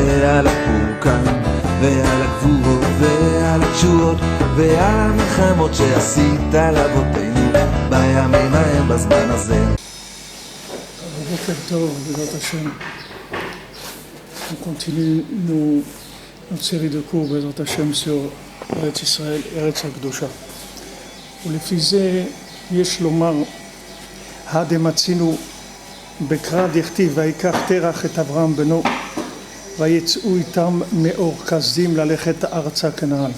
ועל הפורקן ועל הגבורות ועל התשועות ועל המלחמות שעשית לאבותינו בימים ההם בזמן הזה. בוקר טוב, בעזרת השם. On continue notre série de cours בעזרת השם sur ארץ ישראל, ארץ הקדושה. ולפי זה יש לומר, הדמצינו בקרא דכתיב ויקח תרח את אברהם בנו ויצאו איתם מאור כסדים ללכת ארצה כנען.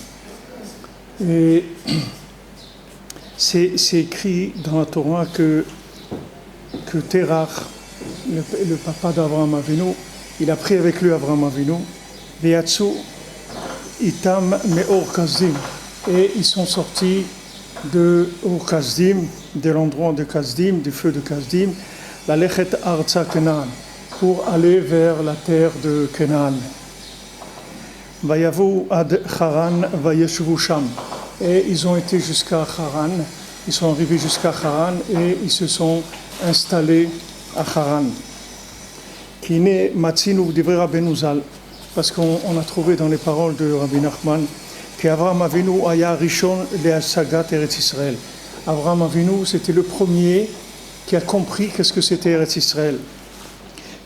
C'est écrit dans la Torah que Terach, le papa d'Abraham Avinu, il a pris avec lui Abraham Avinu, Veyatsu itam me'or Kasdim, et ils sont sortis de Or Kasdim, de l'endroit de Kasdim, du feu de Kasdim, la lechet arza Canaan, pour aller vers la terre de Canaan. Vayavu ad Haran vayeshuvu sham, et ils ont été jusqu'à Haran, ils sont arrivés jusqu'à Haran et ils se sont installés à Haran. Kine matzinu divrei Rabbeinu Zal, parce qu'on a trouvé dans les paroles de Rabbi Nachman qu'Avraham Avinu aya rishon le'asagat Eretz Israël. Avraham Avinu, c'était le premier qui a compris qu'est-ce que c'était Eretz Israël.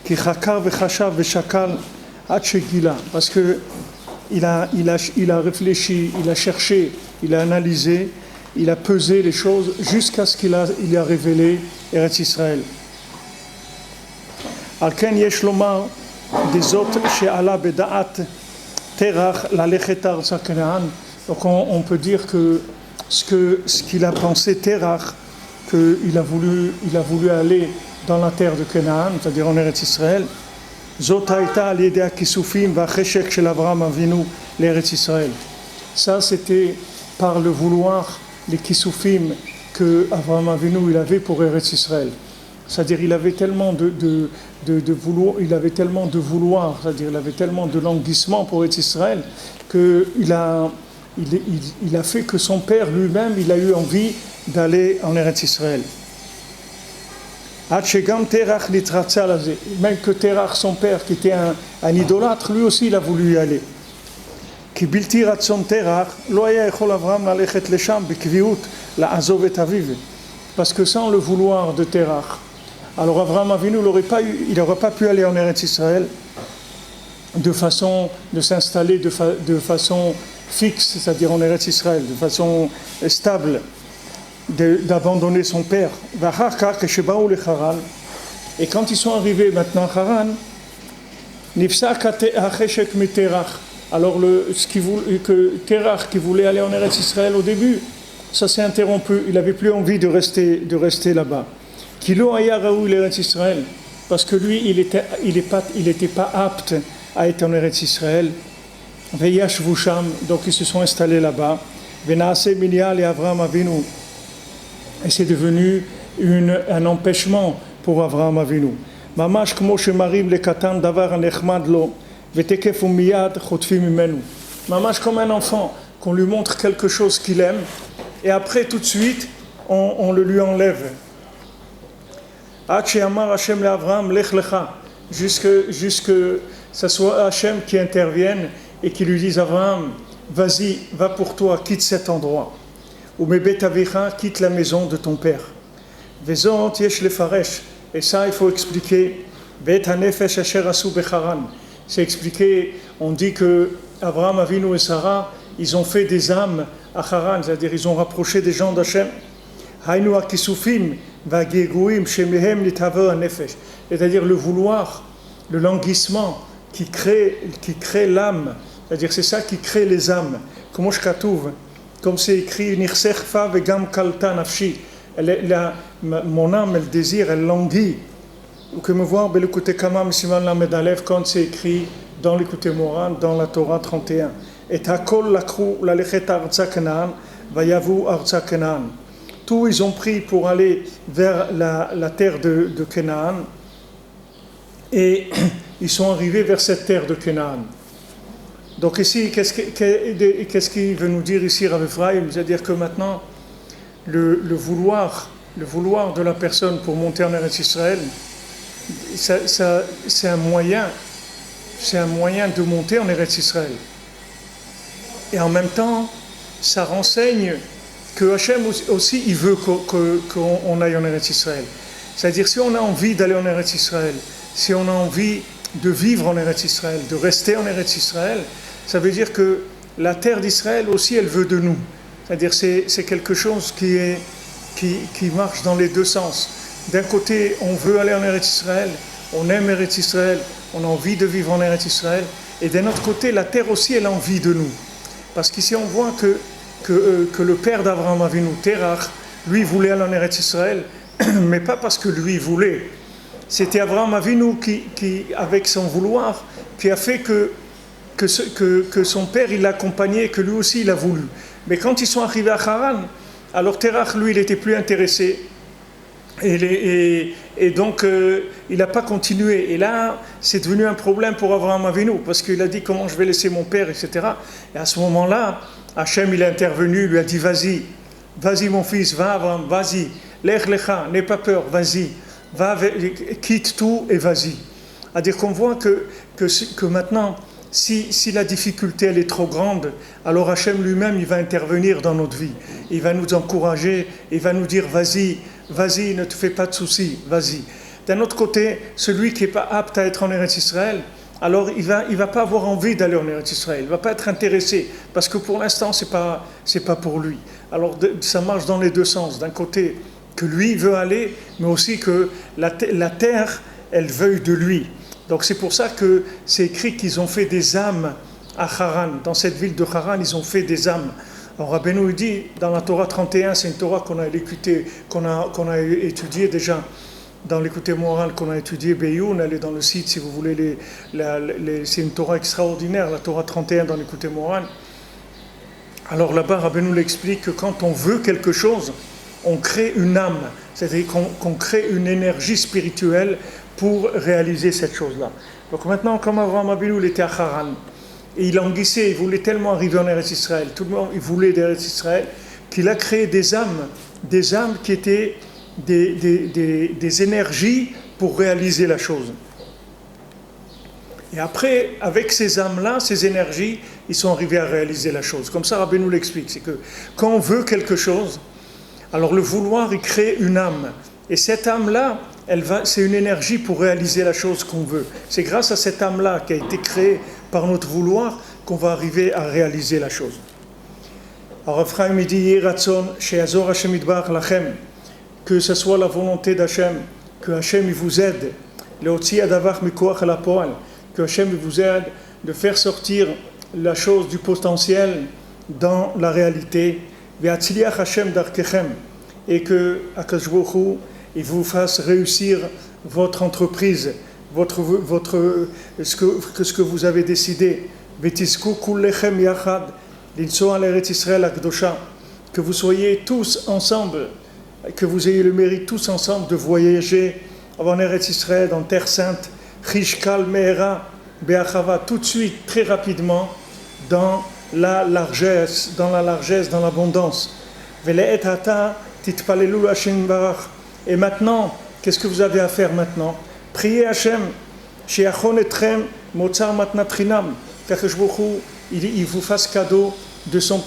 Ki chakar vechashav veshakal ad shegila, parce que il a réfléchi, il a cherché, il a analysé, il a pesé les choses jusqu'à ce qu'il a révélé Eretz Israël. Al ken yesh lomar dezot she'ala beda'at terach lalechet arza Canaan. Donc on peut dire que ce qu'il a pensé Terach, qu'il a voulu aller dans la terre de Canaan, c'est-à-dire en Eretz Israël. Zot haïta al yedei hakisufim va'cheshek shel Avraham Avinu l'Eretz Israël. Ça c'était par le vouloir, les kisufim que Avraham Avinu il avait pour Eretz Israël. C'est-à-dire il avait tellement de vouloir, c'est-à-dire il avait tellement de languissement pour Eretz Israël qu'il a fait que son père lui-même il a eu envie d'aller en Eretz Israël. Même que Terach, son père, qui était un idolâtre, lui aussi il a voulu y aller. Parce que sans le vouloir de Terach, alors Avraham Avinu il n'aurait pas pu aller en Eretz Israël de s'installer de façon fixe, c'est-à-dire en Eretz Israël, de façon stable, d'abandonner son père. Et quand ils sont arrivés maintenant à Haran, alors que Terach qui voulait aller en Eretz Israël au début, ça s'est interrompu, il n'avait plus envie de rester là-bas. Kilo aya raoui l'Eretz Israël, parce que lui il était pas apte à être en Eretz Israël. Veyashvu sham, donc ils se sont installés là-bas. Venaase minyal et Avraham Avinu, et c'est devenu un empêchement pour Avraham Avinu. Mamash kmo shemarim lekatan davar nechmad lo vetekef miyad chotfim mimenu. Mamash comme un enfant qu'on lui montre quelque chose qu'il aime et après tout de suite on le lui enlève. Ad she'amar Hashem le'Avraham lech lecha, jusque ça soit Hashem qui intervienne et qui lui dise Avraham, vas-y, va pour toi, quitte cet endroit. Ou mebet avicha, quitte la maison de ton père. Vezot yesh lefaresh, et ça il faut expliquer. Bet hanefesh asher asu becharan, c'est expliqué. On dit que Avraham Avinu et Sarah, ils ont fait des âmes à Haran, c'est-à-dire ils ont rapproché des gens d'Hachem. Hainu akisufim vageguim shemehem nitaver hanefesh, c'est-à-dire le vouloir, le languissement qui crée l'âme, c'est-à-dire c'est ça qui crée les âmes. Comme c'est écrit, Nirserfa vegam kalta nafshi, mon âme, elle désire, elle languit. Ou que me voir, l'écouter Kamam Siman la Medalev, quand c'est écrit dans l'écouter Moran, dans la Torah 31. Et Hakol lakru la lechet arza Canaan, vayavu arza Canaan. Tout ils ont pris pour aller vers la terre de Canaan. Et ils sont arrivés vers cette terre de Canaan. Donc ici, qu'est-ce qu'il veut nous dire ici, Rav Ephraim? C'est-à-dire que maintenant, le vouloir de la personne pour monter en Eretz Israël, c'est un moyen c'est un moyen de monter en Eretz Israël. Et en même temps, ça renseigne que Hachem aussi, il veut qu'on aille en Eretz Israël. C'est-à-dire, si on a envie d'aller en Eretz Israël, si on a envie de vivre en Eretz Israël, de rester en Eretz Israël, ça veut dire que la terre d'Israël aussi, elle veut de nous. C'est-à-dire, c'est quelque chose qui marche dans les deux sens. D'un côté, on veut aller en Eretz Israël, on aime Eretz Israël, on a envie de vivre en Eretz Israël, et d'un autre côté, la terre aussi, elle a envie de nous. Parce qu'ici, on voit que le père d'Abraham Avinu, Terach, lui voulait aller en Eretz Israël, mais pas parce que lui voulait. C'était Abraham Avinu qui, avec son vouloir, qui a fait que son père, il l'a accompagné, que lui aussi, il a voulu. Mais quand ils sont arrivés à Haran, alors Terach, lui, il n'était plus intéressé. Et donc, il n'a pas continué. Et là, c'est devenu un problème pour Abraham Avinu, parce qu'il a dit comment je vais laisser mon père, etc. Et à ce moment-là, Hachem, il est intervenu, il lui a dit vas-y mon fils, va Abraham, vas-y, lech lecha, n'aie pas peur, vas-y, quitte tout et vas-y. C'est-à-dire qu'on voit que maintenant, si la difficulté elle est trop grande, alors Hachem lui-même, il va intervenir dans notre vie. Il va nous encourager, il va nous dire vas-y, ne te fais pas de soucis, vas-y. D'un autre côté, celui qui n'est pas apte à être en Eretz Israël, alors il va pas avoir envie d'aller en Eretz Israël, il va pas être intéressé, parce que pour l'instant, c'est pas pour lui. Alors ça marche dans les deux sens. D'un côté, que lui veut aller, mais aussi que la terre, elle veuille de lui. Donc c'est pour ça que c'est écrit qu'ils ont fait des âmes à Haran. Dans cette ville de Haran, ils ont fait des âmes. Alors Rabbeinu dit, dans la Torah 31, c'est une Torah qu'on a étudiée déjà, dans l'écouté moral qu'on a étudié, Beyoun, elle est dans le site si vous voulez, c'est une Torah extraordinaire, la Torah 31 dans l'écouté moral. Alors là-bas, Rabbeinu l'explique que quand on veut quelque chose, on crée une âme, c'est-à-dire qu'on crée une énergie spirituelle pour réaliser cette chose-là. Donc maintenant, comme Abraham Avinu, il était à Haran, et il languissait, il voulait tellement arriver en Eretz Israël, tout le monde, il voulait d'Eretz Israël, qu'il a créé des âmes qui étaient des énergies pour réaliser la chose. Et après, avec ces âmes-là, ces énergies, ils sont arrivés à réaliser la chose. Comme ça, Rabbeinu l'explique, c'est que quand on veut quelque chose, alors le vouloir, il crée une âme. Et cette âme-là, c'est une énergie pour réaliser la chose qu'on veut. C'est grâce à cette âme-là qui a été créée par notre vouloir qu'on va arriver à réaliser la chose. Alors Ephraim il dit Yeh Ratzon She'azor Hashem Yitbarach Lachem, que ce soit la volonté d'Hachem, que Hachem il vous aide, Leotzi Adavar Mikoach la Poal, que Hachem il vous aide de faire sortir la chose du potentiel dans la réalité, Ve'atzliach Hashem Darkechem, et que Akadosh Baruch Hu il vous fasse réussir votre entreprise, ce que vous avez décidé. Vetisku kullechem yachad l'insoa l'Eretz Israël akdosha, que vous soyez tous ensemble, que vous ayez le mérite tous ensemble de voyager en Eretz Israël, en Terre Sainte, Chishkal Meera Be'achava, tout de suite, très rapidement, dans la largesse, dans l'abondance. Ve'le'et hata titpalelu Hashem barach. Et maintenant, qu'est-ce que vous avez à faire maintenant? Priez Hachem, she'achon etrem motzar matnat chinam, qu'Akadosh Baruch Hu, il vous fasse cadeau de son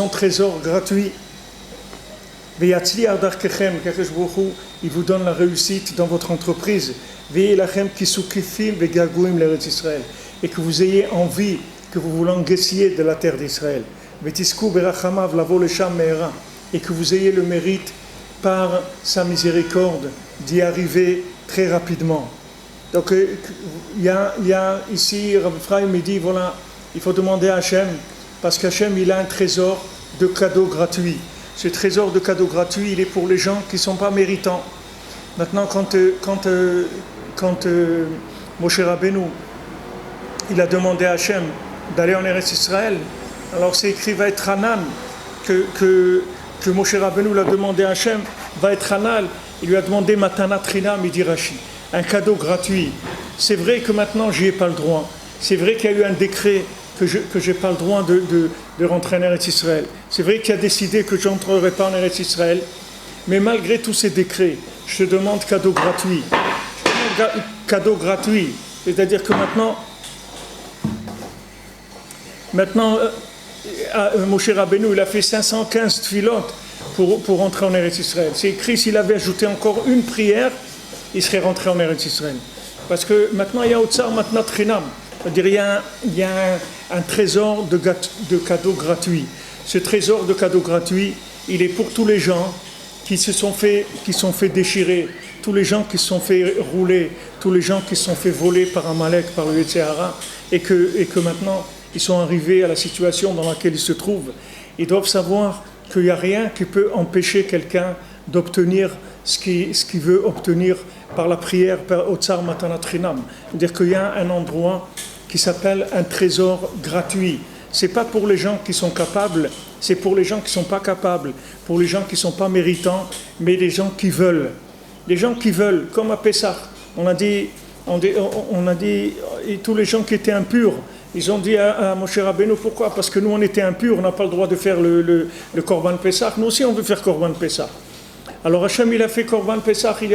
trésor gratuit. Ve'yatzliach darkechem, qu'Akadosh Baruch Hu, il vous donne la réussite dans votre entreprise. Ve'yeh lachem kisukifim ve'gagouim l'Eretz Israël, et que vous ayez envie, que vous vous languissiez de la terre d'Israël. Ve'tisku berachamav lavo lesham me'era, et que vous ayez le mérite par sa miséricorde d'y arriver très rapidement. Donc il y a ici, Rav Ephraim me dit, voilà, il faut demander à Hachem, parce qu'Hachem il a un trésor de cadeaux gratuits. Ce trésor de cadeaux gratuits, il est pour les gens qui ne sont pas méritants. Maintenant, quand Moshe Rabbeinu, il a demandé à Hachem d'aller en Eretz Israël, alors c'est écrit va être Hanan, que Moshe Rabbeinu l'a demandé à Hachem, va être Hanal, il lui a demandé Matanat Trinam, il dit Rashi, un cadeau gratuit. C'est vrai que maintenant j'y ai pas le droit. C'est vrai qu'il y a eu un décret que j'ai pas le droit de rentrer en Eretz Israël. C'est vrai qu'il a décidé que je n'entrerai pas en Eretz Israël. Mais malgré tous ces décrets, je te demande cadeau gratuit. Cadeau gratuit. C'est-à-dire que maintenant Moshe Rabbeinu, il a fait 515 tfilotes pour rentrer en Eretz Israël. C'est écrit, s'il avait ajouté encore une prière, il serait rentré en Eretz Israël. Parce que maintenant, il y a Otsar Matnat Chinam. C'est-à-dire, il y a un trésor de cadeaux gratuits. Ce trésor de cadeaux gratuits, il est pour tous les gens qui sont fait déchirer, tous les gens qui se sont fait rouler, tous les gens qui se sont fait voler par Amalek, par le Yetzer Hara, et que maintenant, ils sont arrivés à la situation dans laquelle ils se trouvent. Ils doivent savoir qu'il n'y a rien qui peut empêcher quelqu'un d'obtenir ce qu'il veut obtenir par la prière, par Otsar Matanat Chinam. C'est-à-dire qu'il y a un endroit qui s'appelle un trésor gratuit. Ce n'est pas pour les gens qui sont capables, c'est pour les gens qui ne sont pas capables, pour les gens qui ne sont pas méritants, mais les gens qui veulent. Les gens qui veulent, comme à Pessah, on a dit, et tous les gens qui étaient impurs, ils ont dit à Moshe Rabbeinu, pourquoi? Parce que nous on était impurs, on n'a pas le droit de faire le Korban Pessah, nous aussi on veut faire Korban Pessah. Alors Hachem il a fait Korban Pessah, il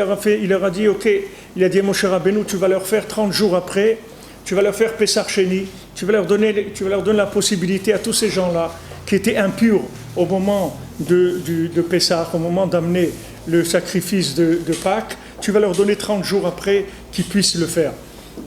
leur a dit ok, il a dit à Moshe Rabbeinu, tu vas leur faire 30 jours après, tu vas leur faire Pessah Sheni, tu vas leur donner la possibilité à tous ces gens-là qui étaient impurs au moment de Pessah, au moment d'amener le sacrifice de Pâques, tu vas leur donner 30 jours après qu'ils puissent le faire.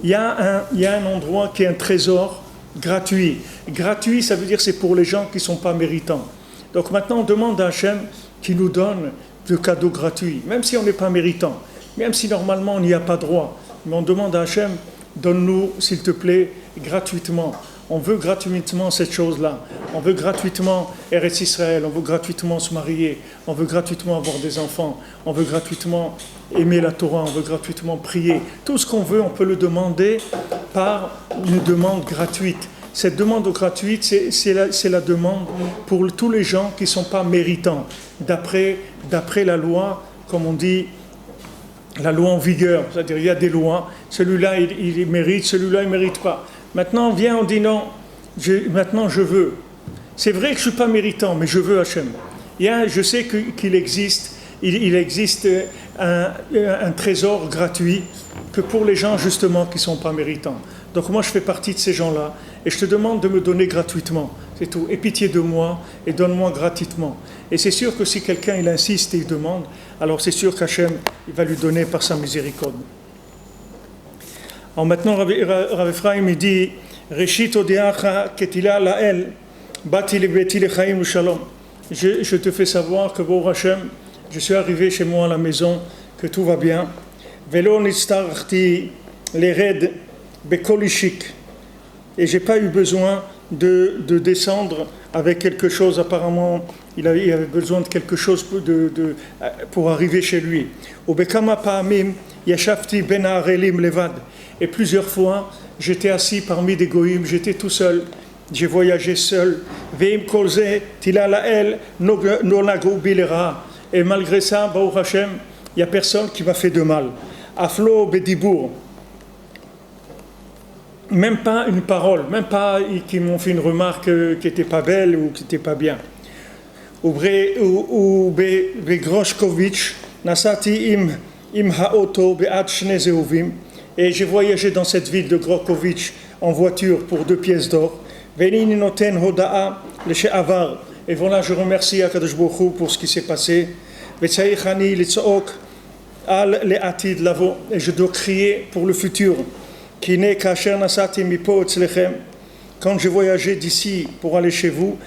Il y a un endroit qui est un trésor gratuit. Gratuit, ça veut dire c'est pour les gens qui ne sont pas méritants. Donc maintenant, on demande à Hachem qui nous donne de cadeaux gratuits, même si on n'est pas méritant, même si normalement on n'y a pas droit. Mais on demande à Hachem, donne-nous, s'il te plaît, gratuitement. On veut gratuitement cette chose-là. On veut gratuitement Eretz Israël, on veut gratuitement se marier, on veut gratuitement avoir des enfants, on veut gratuitement aimer la Torah, on veut gratuitement prier. Tout ce qu'on veut, on peut le demander par une demande gratuite. Cette demande gratuite, c'est la demande pour tous les gens qui ne sont pas méritants. D'après la loi, comme on dit, la loi en vigueur, c'est-à-dire il y a des lois, celui-là il mérite, celui-là il ne mérite pas. Maintenant on vient, on dit non, maintenant je veux. C'est vrai que je ne suis pas méritant, mais je veux Hachem. Je sais qu'il existe, il existe un trésor gratuit que pour les gens justement qui ne sont pas méritants. Donc moi je fais partie de ces gens-là et je te demande de me donner gratuitement, c'est tout. Aie pitié de moi et donne-moi gratuitement. Et c'est sûr que si quelqu'un il insiste et il demande, alors c'est sûr qu'Hachem il va lui donner par sa miséricorde. Alors maintenant Rav Ephraim il dit Reshit odiacha ketila lael bati lebeti lechaim shalom. Je te fais savoir que Baruch Hachem, je suis arrivé chez moi à la maison, que tout va bien. Velo nitztarachti lered bekol ishik. Et j'ai pas eu besoin de descendre avec quelque chose. Apparemment, il avait besoin de quelque chose pour arriver chez lui. Ubekama pa'amim yashafti ben ha'arelim levad. Et plusieurs fois, j'étais assis parmi des goïms, j'étais tout seul. J'ai voyagé seul. Veim kolze tila lael no nagu bilera. Et malgré ça, Baruch Hashem, il n'y a personne qui m'a fait de mal. Aflo bedibour. Même pas une parole, même pas qui m'ont fait une remarque qui n'était pas belle ou qui n'était pas bien. Ou Groshkovitch, nasati im haoto be'ad shne zeuvim. Et j'ai voyagé dans cette ville de Grokovitch en voiture pour 2 pièces d'or. Venini noten hoda'a le'she'avar. Et voilà, je remercie Akadosh Baruch Hu pour ce qui s'est passé. Ve'tzayich litzok al le'atid lavo. Et je dois crier pour le futur. Quand je voyageais d'ici pour aller chez vous,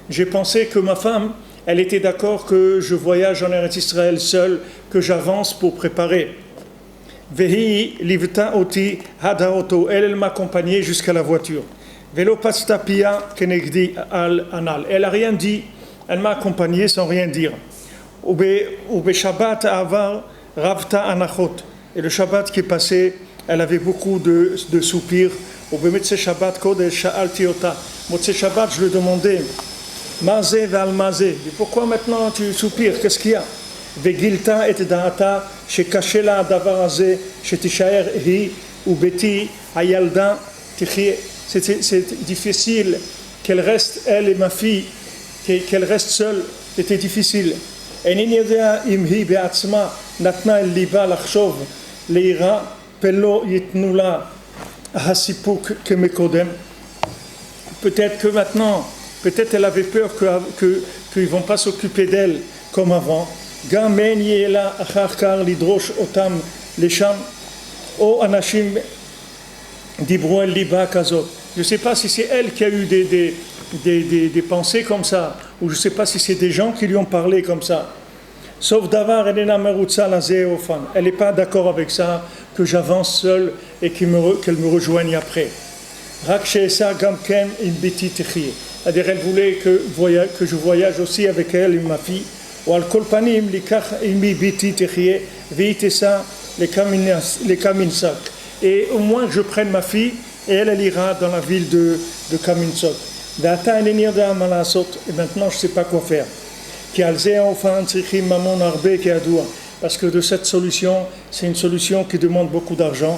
j'ai pensé que ma femme, elle était d'accord que je voyage en Eretz Israël seul, que j'avance pour préparer. Elle m'accompagnait jusqu'à la voiture. Elle n'a rien dit, elle m'a accompagné sans rien dire. Shabbat avar ravta anachot. Et le Shabbat qui est passé, elle avait beaucoup de soupirs. Motzei Shabbat kodesh sha'alti ota. Motzei Shabbat, je lui demandais, mazé val mazé. Pourquoi maintenant tu soupires? Qu'est-ce qu'il y a? Vegilta et da'ata shekache la davar hazeh shetishaer hi ubeti hayalda tichie. C'est difficile qu'elle reste, elle et ma fille, qu'elle reste seule. C'était difficile. אינני יודע אם היא בעצמה נתנה אל ליבה לחשוב ליראה פלא ייתנו לה הסיפוק כמקודם. Peut-être que maintenant, peut-être elle avait peur qu'ils ne vont pas s'occuper d'elle comme avant. גם אין יהיה לה אחר כך לדרוש אותם לשם, או אנשים דיברו אל ליבה כזאת. Je ne sais pas si c'est elle qui a eu des pensées comme ça, ou je ne sais pas si c'est des gens qui lui ont parlé comme ça. Sauf d'avoir Elena Merutza la Zéophane. Elle n'est pas d'accord avec ça, que j'avance seul et qu'elle me rejoigne après. Rakshesa Gamken Imbiti Techie. C'est-à-dire, elle voulait que je voyage aussi avec elle et ma fille. Ou al kolpanim likach imi biti techie veitesa les Kaminsak. Et au moins je prenne ma fille et elle ira dans la ville de Kaminsak. Et maintenant je ne sais pas quoi faire. Parce que de cette solution, c'est une solution qui demande beaucoup d'argent.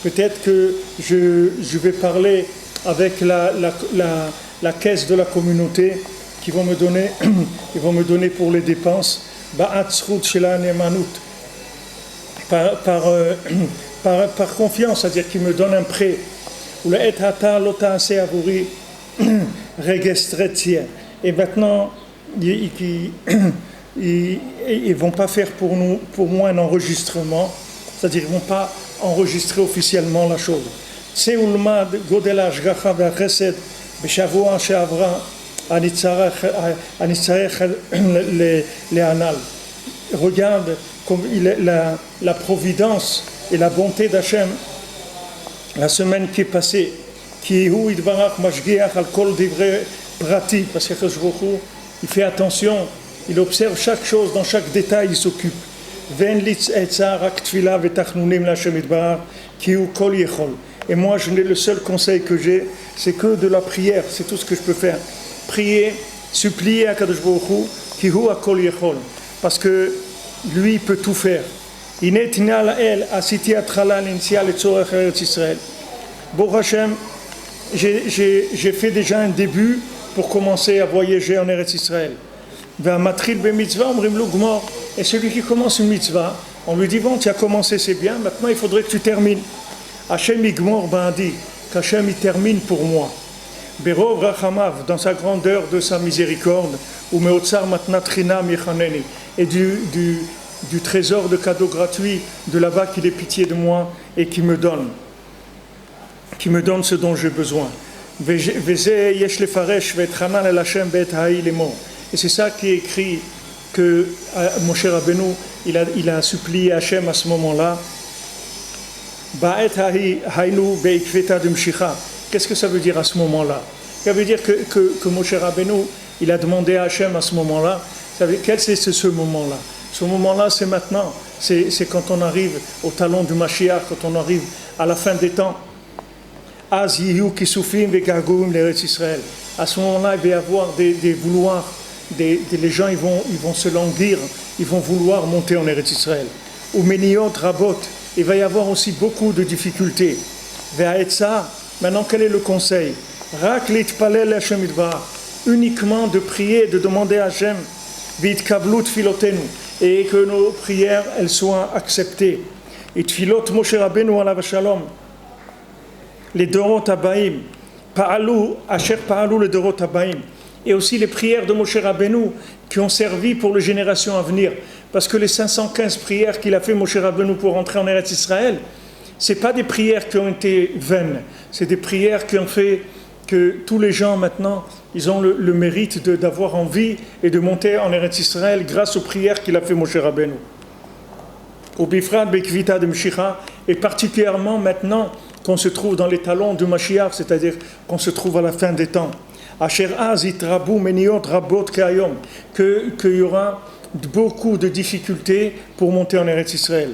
Peut-être que je vais parler avec la caisse de la communauté qui vont me donner, ils vont me donner pour les dépenses par confiance, c'est-à-dire qu'ils me donnent un prêt. Et maintenant, ils ne vont pas faire pour moi un enregistrement, c'est-à-dire qu'ils ne vont pas enregistrer officiellement la chose. Regarde comme la providence et la bonté d'Hachem la semaine qui est passée, parce que il fait attention, il observe chaque chose, dans chaque détail il s'occupe. Et moi, le seul conseil que j'ai, c'est que de la prière, c'est tout ce que je peux faire. Prier, supplier à Kadosh Baruch Hu, ki hu hakol yechol, parce que lui peut tout faire. Baruch Hashem, j'ai fait déjà un début pour commencer à voyager en Eretz Israël. Et celui qui commence une mitzvah, on lui dit bon, tu as commencé, c'est bien, maintenant il faudrait que tu termines. Hashem Igmor Ba'adi, qu'Hachem il termine pour moi. Berov Rachamav, dans sa grandeur de sa miséricorde, ou Meotsar Matnat Chinam Yechaneni, et du trésor de cadeaux gratuits de là-bas qu'il ait pitié de moi et qui me donne ce dont j'ai besoin. Et c'est ça qui est écrit que Moshe Rabbeinu il a supplié Hachem à ce moment-là. Qu'est-ce que ça veut dire à ce moment-là? Ça veut dire que Moshe Rabbeinu il a demandé à Hachem à ce moment-là. Quel c'est ce moment-là? Ce moment-là, c'est maintenant. C'est quand on arrive au talon du Mashiach, quand on arrive à la fin des temps. À ce moment-là, il va y avoir des vouloirs. Les gens ils vont se languir, ils vont vouloir monter en Eretz Israël. Ou Meniot Rabot, il va y avoir aussi beaucoup de difficultés. Maintenant, quel est le conseil? Rak litpalel Hashem idbar, uniquement de prier, de demander à Hashem, v'itkablut filotenu, et que nos prières elles soient acceptées. Et tfilot Moshe Rabbeinu alav shalom, les dorot habaim, pa'alu asher pa'alu les dorot habaim. Et aussi les prières de Moshe Rabbeinu qui ont servi pour les générations à venir. Parce que les 515 prières qu'il a fait Moshe Rabbeinu pour entrer en Eretz Israël, ce n'est pas des prières qui ont été vaines. C'est des prières qui ont fait que tous les gens maintenant, ils ont le mérite d'avoir envie et de monter en Eretz Israël grâce aux prières qu'il a fait Moshe Rabbeinu. Au Bifrat Bekvita de Mshicha, et particulièrement maintenant qu'on se trouve dans les talons du Mashiach, c'est-à-dire qu'on se trouve à la fin des temps. Qu'il y aura beaucoup de difficultés pour monter en Eretz Israël.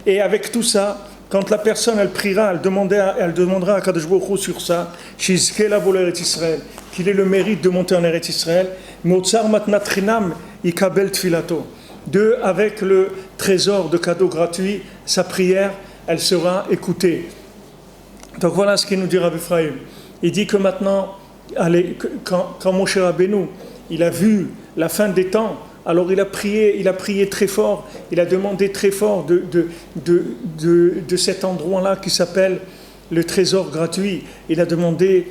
Et avec tout ça, quand la personne elle priera, elle demandera à Kadosh Baruch Hu sur ça, qu'il ait le mérite de monter en Eretz Israël. Deux, avec le trésor de cadeaux gratuits, sa prière elle sera écoutée. Donc voilà ce qu'il nous dit Rabbi Ephraim. Il dit que maintenant, allez, quand Moshe Rabbeinu, il a vu la fin des temps, alors il a prié très fort, il a demandé très fort de cet endroit-là qui s'appelle le trésor gratuit. Il a demandé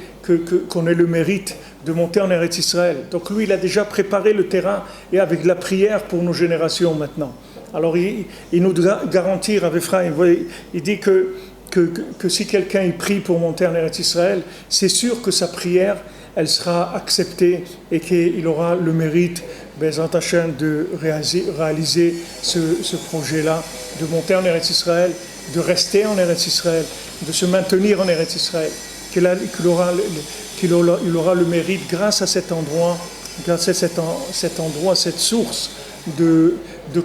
qu'on ait le mérite de monter en Eretz Israël. Donc lui, il a déjà préparé le terrain et avec la prière pour nos générations maintenant. Alors il nous garantit, Rabbi Ephraim, il dit que si quelqu'un y prie pour monter en Eretz Israël, c'est sûr que sa prière, elle sera acceptée et qu'il aura le mérite, Bezrat Hashem, de réaliser ce projet-là, de monter en Eretz Israël, de rester en Eretz Israël, de se maintenir en Eretz Israël, qu'il aura le mérite grâce à cet endroit, cette source de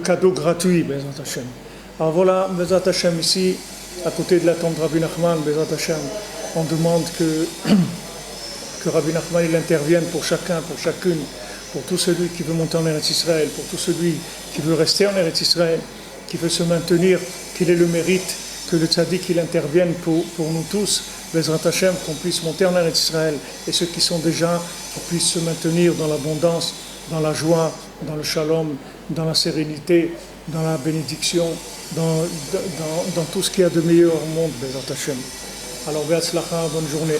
cadeaux gratuits, Bezrat Hashem. Alors voilà, Bezrat Hashem, ici, à côté de la tombe de Rabbi Nachman, Bezrat Hashem, on demande que Rabbi Nachman il intervienne pour chacun, pour chacune, pour tout celui qui veut monter en Eretz Israël, pour tout celui qui veut rester en Eretz Israël, qui veut se maintenir, qu'il ait le mérite que le tzaddik il intervienne pour nous tous, Bezrat Hashem, qu'on puisse monter en Eretz Israël, et ceux qui sont déjà, qui puissent se maintenir dans l'abondance, dans la joie, dans le shalom, dans la sérénité, dans la bénédiction, dans tout ce qu'il y a de meilleur au monde, Bezrat Hashem. Alors, Be'atzlacha, bonne journée.